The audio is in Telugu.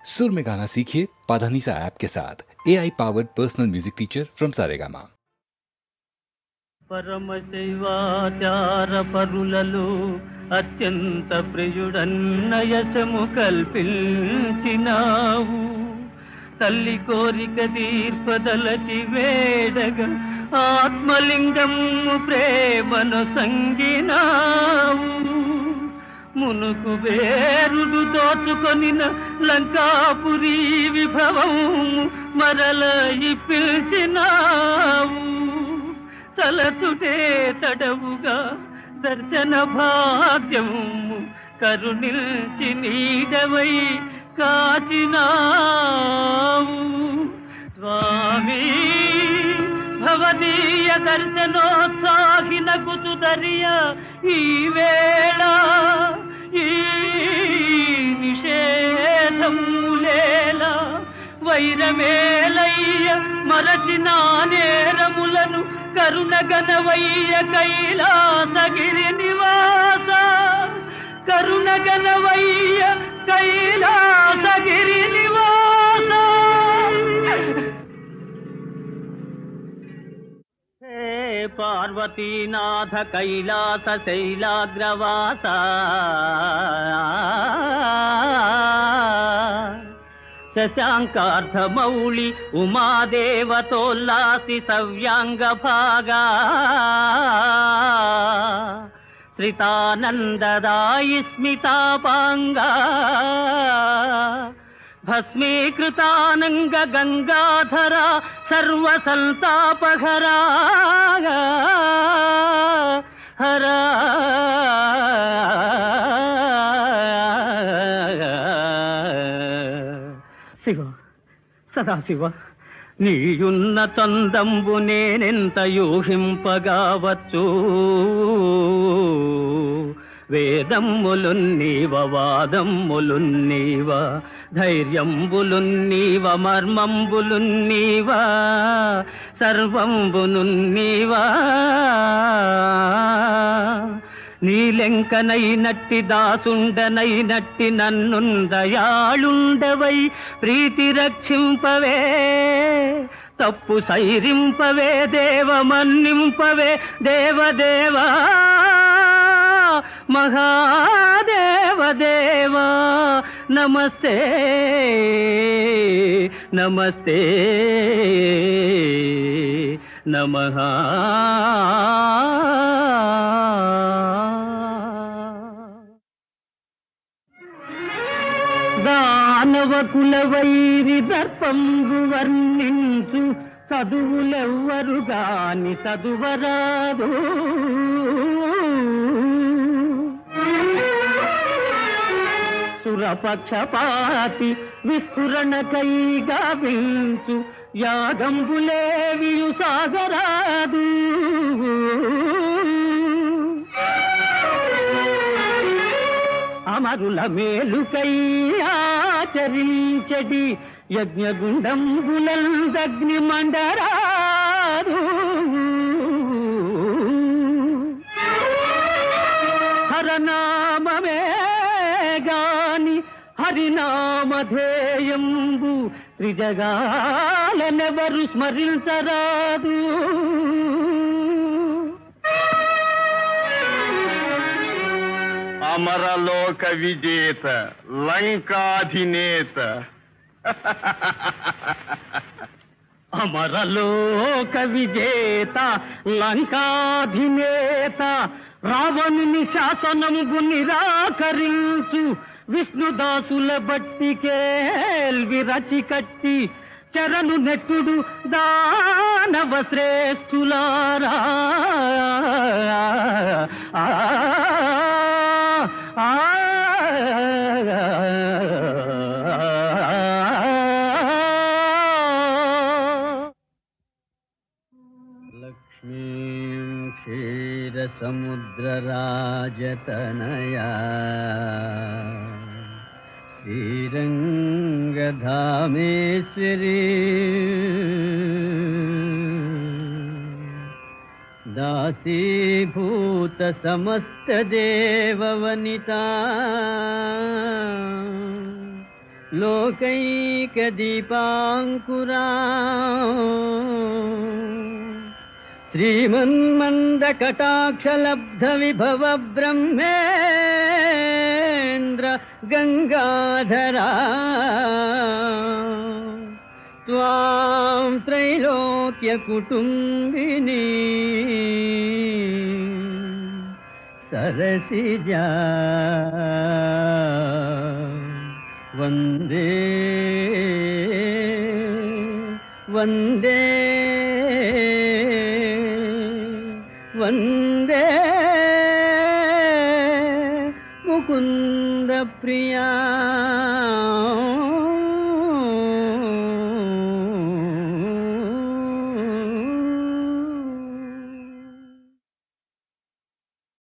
सुर में गाना सीखिए पाधानीसा ऐप के साथ। AI powered personal music teacher from Saregama. పరమశైవాచార పరులలో అత్యంత ప్రియుడన్నయసము కల్పించినావు. తల్లి కోరిక తీర్పదలచి వేడగా ఆత్మలింగము ప్రేమను సంగినావు. మునుకు వేరుడు దోచుకొనిన లంకాపురి విభవము మరల పిలిచినావు. తలచుటే తడవుగా దర్శన భాగ్యము కరుణించి నీడవై కాచినావు. స్వామి భవదీయ దర్శనోత్సాహిన కుతుదరియ ఈ వేళ ఈ నిషేధములేలా వైరమేలయ్య మరచిన నేరములను కరుణగనవయ్య కైలాసగిరి నివాస. కరుణగనవయ్య కైలాసగిరి నివాస. హే పార్వతీనాథ కైలాస శైలాగ్రవాస. శశాంకార్ధమౌళి ఉమాదేవతోల్లాసి సవ్యాంగ భాగా. శ్రితానందదాయి స్మితాపాంగా. భస్మీకృతానంగ గంగాధర సర్వసంతాపహరా. హరా శివ సదాశివ, నీయున్న చందంబు నేనెంత యూహింపగావచ్చు. వేదమ్ములున్నీవ వాదమ్ములున్నీవ ధైర్యంబులున్నీవ మర్మంబులున్నీవ సర్వంబునున్నీవా. నీలెంకనైనట్టి దాసుండనైనట్టి నన్నుందయాళుండవై ప్రీతి రక్షింపవే. తప్పు సైరింపవే దేవ మన్నింపవే దేవదేవా. మహాదేవదేవా నమస్తే నమస్తే నమః. దానవ కులవైరి దర్పంబు వర్ణించు చదువులెవ్వరు గాని చదువరాదు. సురపక్షపాతి విస్ఫురణకై గావించు యాగంబులేవియు సాగరాదు. అమరుల మేలుకై ఆచరించడి యజ్ఞగుండంబులందగ్ని మండరాదు. హరనామమే గాని హరినామధేయంబు త్రిజగాలనెవరు స్మరించరాదు. అమరలోక విజేత లంకాధినేత. అమరలోక విజేత లంకాధినేత రావణుని శాసనము నిరాకరించు విష్ణుదాసుల బట్టికేల్వి రచి కట్టి చరణు నెట్టుడు దానవ శ్రేష్ఠులారా. లక్ష్మీం క్షీరసముద్రరాజతనయా శ్రీరంగధామేశ్వరీ दासीभूत समस्त देववनिता లోకైక దీపాంకురా శ్రీమన్మంద కటాక్షలబ్ధ విభవ బ్రహ్మేంద్ర గంగాధరా త్వాం త్రైలోక్య కుటుంబిని సరసిజా వందే వందే వందే ముకుంద ప్రియా